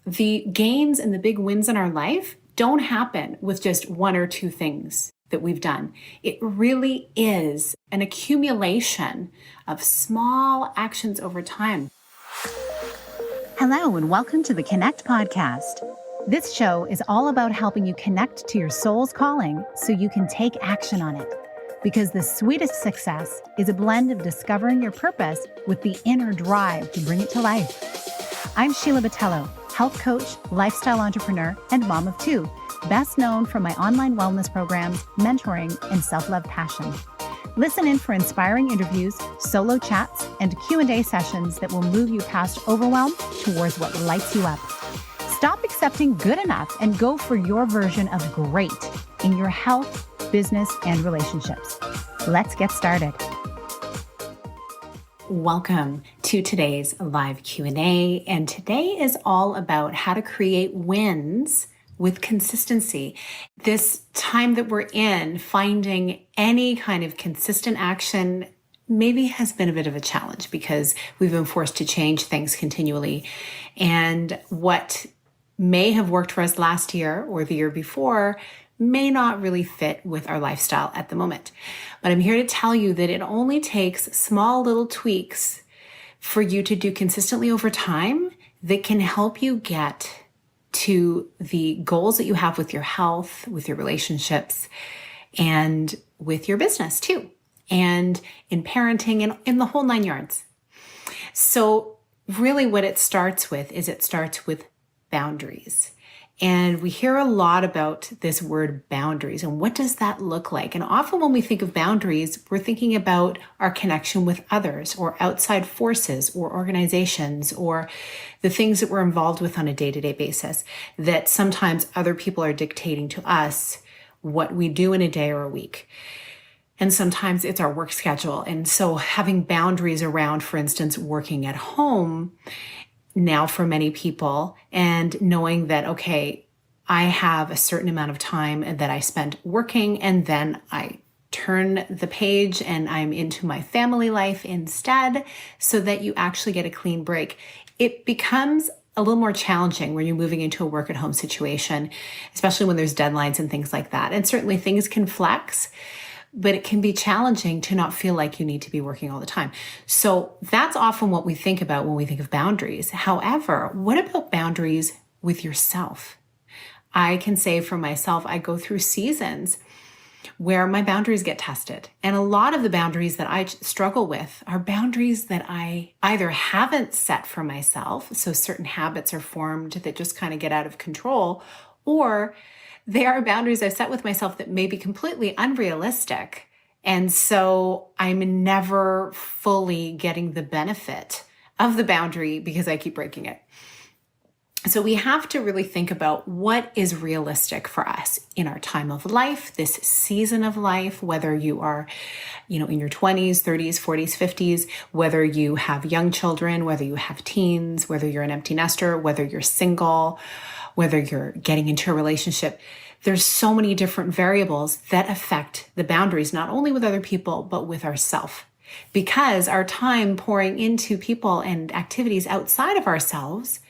the gains and the big wins in our life don't happen with just one or two things that we've done. It really is an accumulation of small actions over time. Hello, and welcome to the Connect podcast. This show is all about helping you connect to your soul's calling so you can take action on it. Because the sweetest success is a blend of discovering your purpose with the inner drive to bring it to life. I'm Sheila, health coach, lifestyle entrepreneur, and mom of two, best known for my online wellness programs, mentoring, and self-love passion. Listen in for inspiring interviews, solo chats, and Q&A sessions that will move you past overwhelm towards what lights you up. Stop accepting good enough and go for your version of great in your health, business, and relationships. Let's get started. Welcome to today's live Q&A, and today is all about how to create wins with consistency. This time that we're in, finding any kind of consistent action maybe has been a bit of a challenge because we've been forced to change things continually. And what may have worked for us last year or the year before may not really fit with our lifestyle at the moment. But I'm here to tell you that it only takes small little tweaks for you to do consistently over time that can help you get to the goals that you have with your health, with your relationships, and with your business too, and in parenting and in the whole nine yards. So really what it starts with is boundaries. And we hear a lot about this word boundaries and what does that look like? And often when we think of boundaries, we're thinking about our connection with others or outside forces or organizations or the things that we're involved with on a day-to-day basis, that sometimes other people are dictating to us what we do in a day or a week. And sometimes it's our work schedule. And so having boundaries around, for instance, working at home now for many people, and knowing that, okay, I have a certain amount of time that I spend working, and then I turn the page and I'm into my family life instead, so that you actually get a clean break. It becomes a little more challenging when you're moving into a work at home situation, especially when there's deadlines and things like that. And certainly things can flex, but it can be challenging to not feel like you need to be working all the time. So that's often what we think about when we think of boundaries. However, what about boundaries with yourself? I can say for myself, I go through seasons where my boundaries get tested. And a lot of the boundaries that I struggle with are boundaries that I either haven't set for myself, so certain habits are formed that just kind of get out of control, or they are boundaries I've set with myself that may be completely unrealistic. And so I'm never fully getting the benefit of the boundary because I keep breaking it. So we have to really think about what is realistic for us in our time of life, this season of life, whether you are, in your 20s, 30s, 40s, 50s, whether you have young children, whether you have teens, whether you're an empty nester, whether you're single, whether you're getting into a relationship. There's so many different variables that affect the boundaries, not only with other people, but with ourselves. Because our time pouring into people and activities outside of ourselves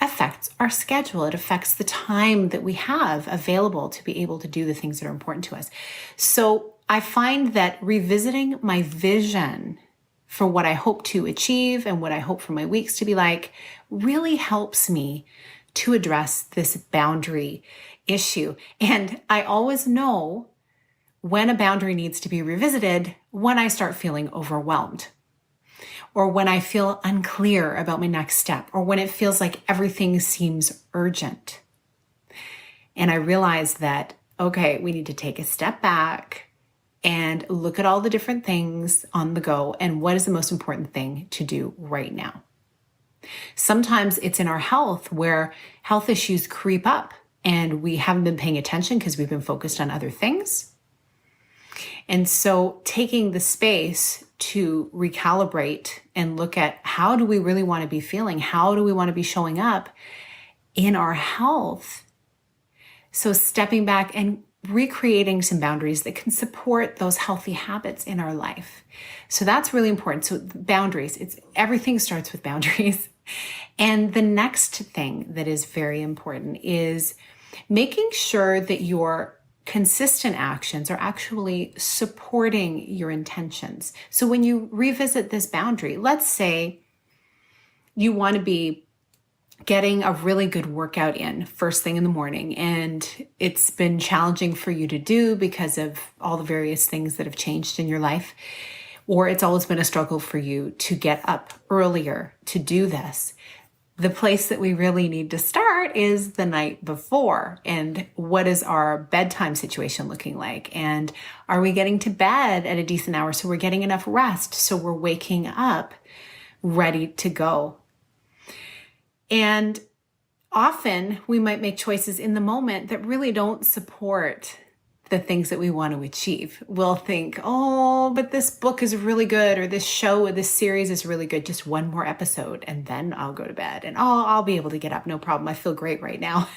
affects our schedule. It affects the time that we have available to be able to do the things that are important to us. So I find that revisiting my vision for what I hope to achieve and what I hope for my weeks to be like really helps me to address this boundary issue. And I always know when a boundary needs to be revisited when I start feeling overwhelmed, or when I feel unclear about my next step, or when it feels like everything seems urgent. And I realize that, okay, we need to take a step back and look at all the different things on the go and what is the most important thing to do right now. Sometimes it's in our health where health issues creep up and we haven't been paying attention because we've been focused on other things. And so taking the space to recalibrate and look at how do we really want to be feeling? How do we want to be showing up in our health? So stepping back and recreating some boundaries that can support those healthy habits in our life. So that's really important. So boundaries, everything starts with boundaries. And the next thing that is very important is making sure that your consistent actions are actually supporting your intentions. So when you revisit this boundary, let's say you want to be getting a really good workout in first thing in the morning, and it's been challenging for you to do because of all the various things that have changed in your life, or it's always been a struggle for you to get up earlier to do this. The place that we really need to start is the night before. And what is our bedtime situation looking like? And are we getting to bed at a decent hour so we're getting enough rest so we're waking up ready to go? And often we might make choices in the moment that really don't support the things that we want to achieve. We'll think, oh, but this book is really good, or this show or this series is really good. Just one more episode and then I'll go to bed and I'll be able to get up. No problem. I feel great right now.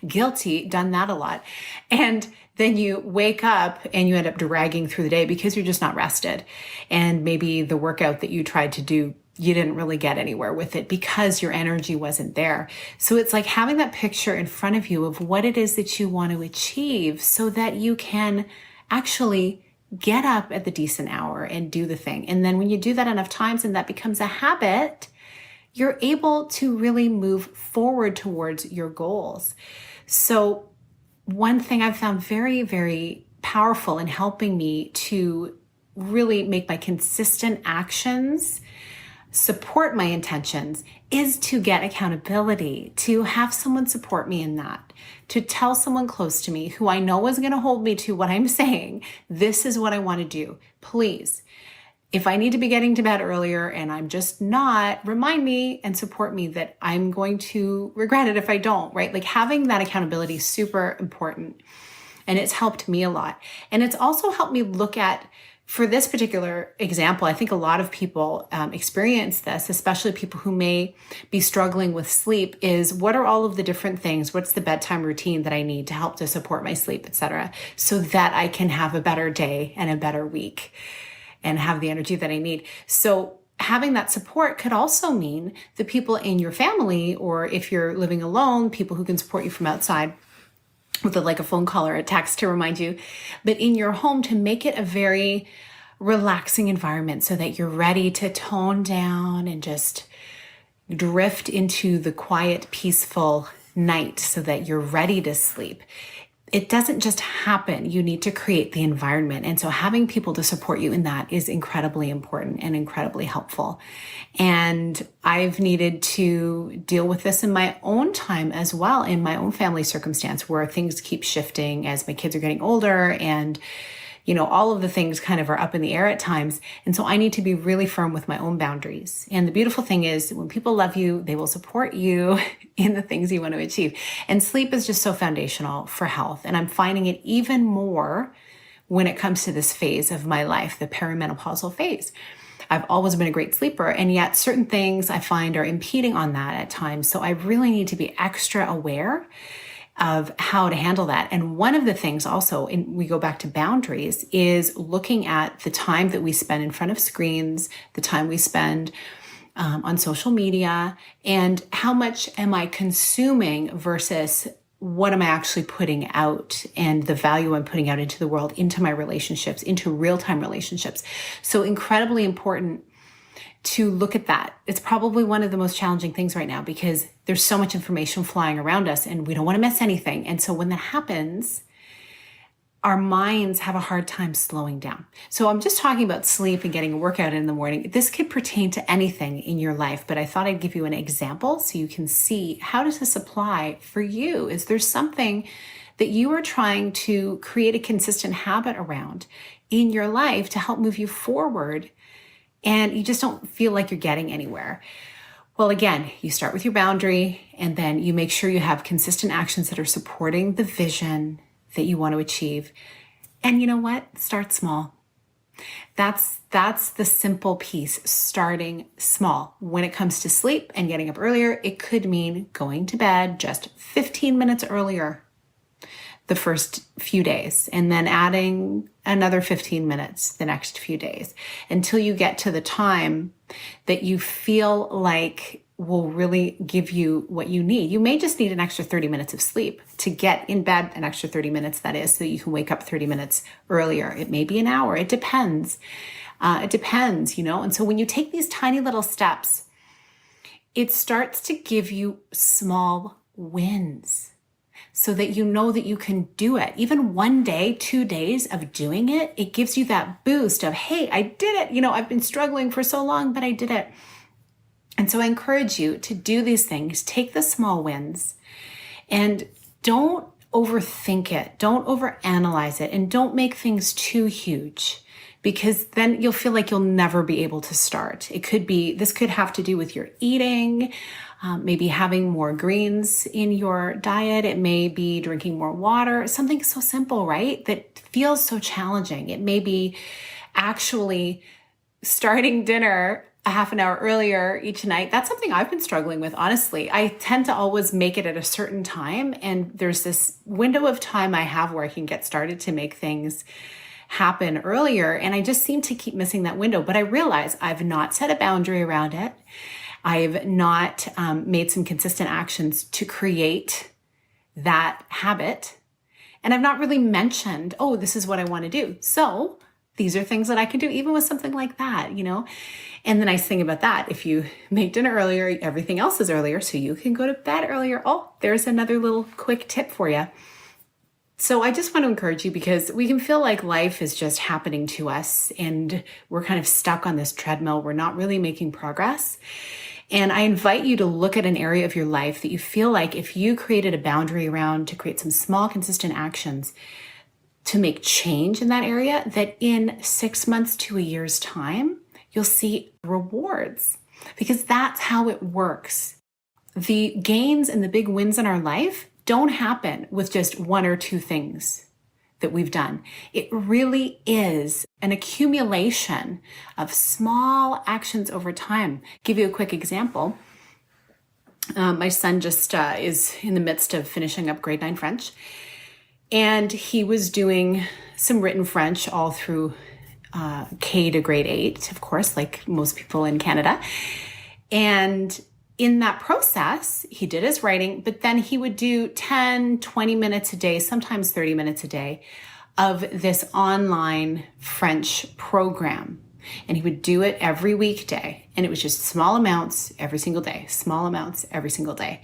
Guilty, done that a lot. And then you wake up and you end up dragging through the day because you're just not rested. And maybe the workout that you tried to do, you didn't really get anywhere with it because your energy wasn't there. So it's like having that picture in front of you of what it is that you want to achieve so that you can actually get up at the decent hour and do the thing. And then when you do that enough times and that becomes a habit, you're able to really move forward towards your goals. So one thing I've found very, very powerful in helping me to really make my consistent actions support my intentions is to get accountability, to have someone support me in that, to tell someone close to me who I know is going to hold me to what I'm saying. This is what I want to do. Please, if I need to be getting to bed earlier and I'm just not, remind me and support me that I'm going to regret it if I don't, right? Like having that accountability is super important. And it's helped me a lot. And it's also helped me look at, for this particular example, I think a lot of people experience this, especially people who may be struggling with sleep, is what are all of the different things? What's the bedtime routine that I need to help to support my sleep, etc., so that I can have a better day and a better week and have the energy that I need. So having that support could also mean the people in your family, or if you're living alone, people who can support you from outside with like a phone call or a text to remind you, but in your home to make it a very relaxing environment so that you're ready to tone down and just drift into the quiet, peaceful night so that you're ready to sleep. It doesn't just happen. You need to create the environment. And so having people to support you in that is incredibly important and incredibly helpful. And I've needed to deal with this in my own time as well, in my own family circumstance, where things keep shifting as my kids are getting older and all of the things kind of are up in the air at times. And so I need to be really firm with my own boundaries. And the beautiful thing is when people love you, they will support you in the things you want to achieve. And sleep is just so foundational for health. And I'm finding it even more when it comes to this phase of my life, the perimenopausal phase. I've always been a great sleeper, and yet certain things I find are impeding on that at times. So I really need to be extra aware of how to handle that. And one of the things also, and we go back to boundaries, is looking at the time that we spend in front of screens, the time we spend on social media, and how much am I consuming versus what am I actually putting out, and the value I'm putting out into the world, into my relationships, into real-time relationships. So incredibly important to look at that. It's probably one of the most challenging things right now because there's so much information flying around us and we don't want to miss anything. And so when that happens, our minds have a hard time slowing down. So I'm just talking about sleep and getting a workout in the morning. This could pertain to anything in your life, but I thought I'd give you an example so you can see, how does this apply for you? Is there something that you are trying to create a consistent habit around in your life to help move you forward, and you just don't feel like you're getting anywhere? Well, again, you start with your boundary, and then you make sure you have consistent actions that are supporting the vision that you want to achieve. And you know what? Start small. That's the simple piece, starting small. When it comes to sleep and getting up earlier, it could mean going to bed just 15 minutes earlier the first few days, and then adding another 15 minutes the next few days until you get to the time that you feel like will really give you what you need. You may just need an extra 30 minutes of sleep to get in bed, an extra 30 minutes, that is, so you can wake up 30 minutes earlier. It may be an hour. It depends. And so when you take these tiny little steps, it starts to give you small wins so that you know that you can do it. Even 1 day, 2 days of doing it, it gives you that boost of, hey, I did it. I've been struggling for so long, but I did it. And so I encourage you to do these things, take the small wins, and don't overthink it. Don't overanalyze it, and don't make things too huge, because then you'll feel like you'll never be able to start. This could have to do with your eating, maybe having more greens in your diet. It may be drinking more water, something so simple, right? That feels so challenging. It may be actually starting dinner a half an hour earlier each night. That's something I've been struggling with, honestly. I tend to always make it at a certain time, and there's this window of time I have where I can get started to make things happen earlier, and I just seem to keep missing that window. But I realize I've not set a boundary around it. I've not made some consistent actions to create that habit, and I've not really mentioned, oh, this is what I want to do. So these are things that I can do, even with something like that, And the nice thing about that, if you make dinner earlier, everything else is earlier, so you can go to bed earlier. Oh, there's another little quick tip for you. So I just want to encourage you, because we can feel like life is just happening to us and we're kind of stuck on this treadmill. We're not really making progress. And I invite you to look at an area of your life that you feel like if you created a boundary around, to create some small, consistent actions to make change in that area, that in 6 months to a year's time, you'll see rewards, because that's how it works. The gains and the big wins in our life don't happen with just 1 or 2 things that we've done. It really is an accumulation of small actions over time. Give you a quick example. My son just is in the midst of finishing up grade 9 French. And he was doing some written French all through K to grade 8, of course, like most people in Canada. And in that process, he did his writing, but then he would do 10, 20 minutes a day, sometimes 30 minutes a day of this online French program. And he would do it every weekday. And it was just small amounts every single day, small amounts every single day.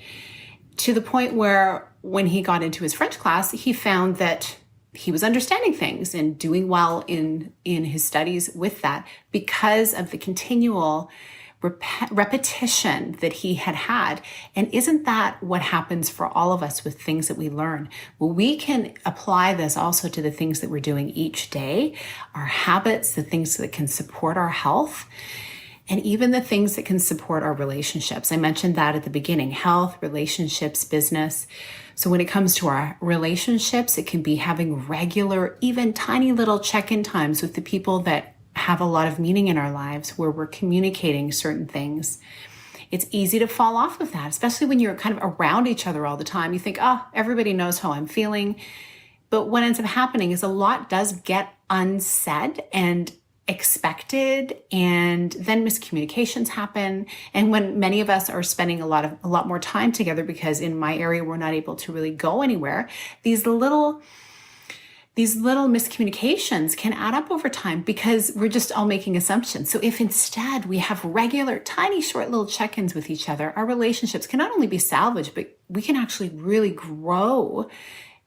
To the point where when he got into his French class, he found that he was understanding things and doing well in his studies with that, because of the continual repetition that he had. And isn't that what happens for all of us with things that we learn? Well, we can apply this also to the things that we're doing each day, our habits, the things that can support our health, and even the things that can support our relationships. I mentioned that at the beginning: health, relationships, business. So when it comes to our relationships, it can be having regular, even tiny little check-in times with the people that have a lot of meaning in our lives, where we're communicating certain things. It's easy to fall off of that, especially when you're kind of around each other all the time. You think, oh, everybody knows how I'm feeling. But what ends up happening is a lot does get unsaid and expected, and then miscommunications happen. And when many of us are spending a lot more time together, because in my area we're not able to really go anywhere, these little miscommunications can add up over time, because we're just all making assumptions. So if instead we have regular, tiny, short little check-ins with each other, our relationships can not only be salvaged, but we can actually really grow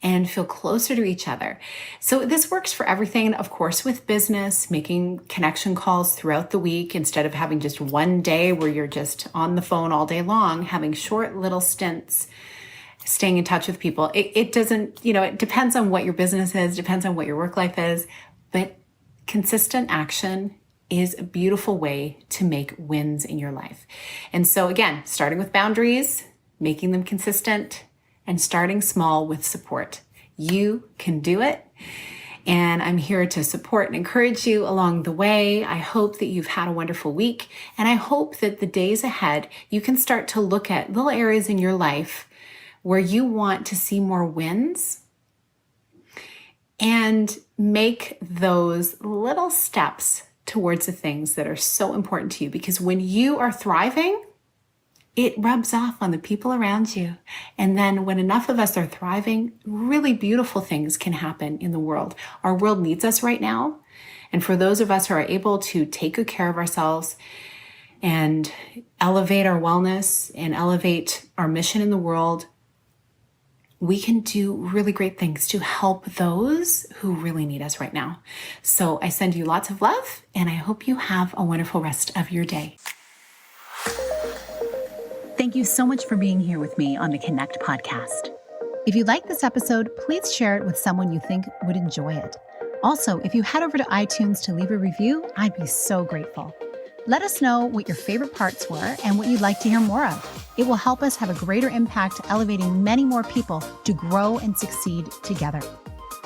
and feel closer to each other. So this works for everything. Of course, with business, making connection calls throughout the week, instead of having just one day where you're just on the phone all day long, having short little stints, staying in touch with people. It doesn't, it depends on what your business is, depends on what your work life is, but consistent action is a beautiful way to make wins in your life. And so again, starting with boundaries, making them consistent, and starting small with support. You can do it. And I'm here to support and encourage you along the way. I hope that you've had a wonderful week. And I hope that the days ahead, you can start to look at little areas in your life where you want to see more wins, and make those little steps towards the things that are so important to you. Because when you are thriving, it rubs off on the people around you. And then when enough of us are thriving, really beautiful things can happen in the world. Our world needs us right now. And for those of us who are able to take good care of ourselves and elevate our wellness and elevate our mission in the world, we can do really great things to help those who really need us right now. So I send you lots of love, and I hope you have a wonderful rest of your day. Thank you so much for being here with me on the Connect podcast. If you like this episode, please share it with someone you think would enjoy it. Also, if you head over to iTunes to leave a review, I'd be so grateful. Let us know what your favorite parts were and what you'd like to hear more of. It will help us have a greater impact, elevating many more people to grow and succeed together.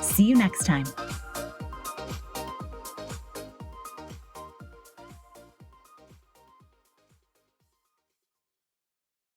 See you next time.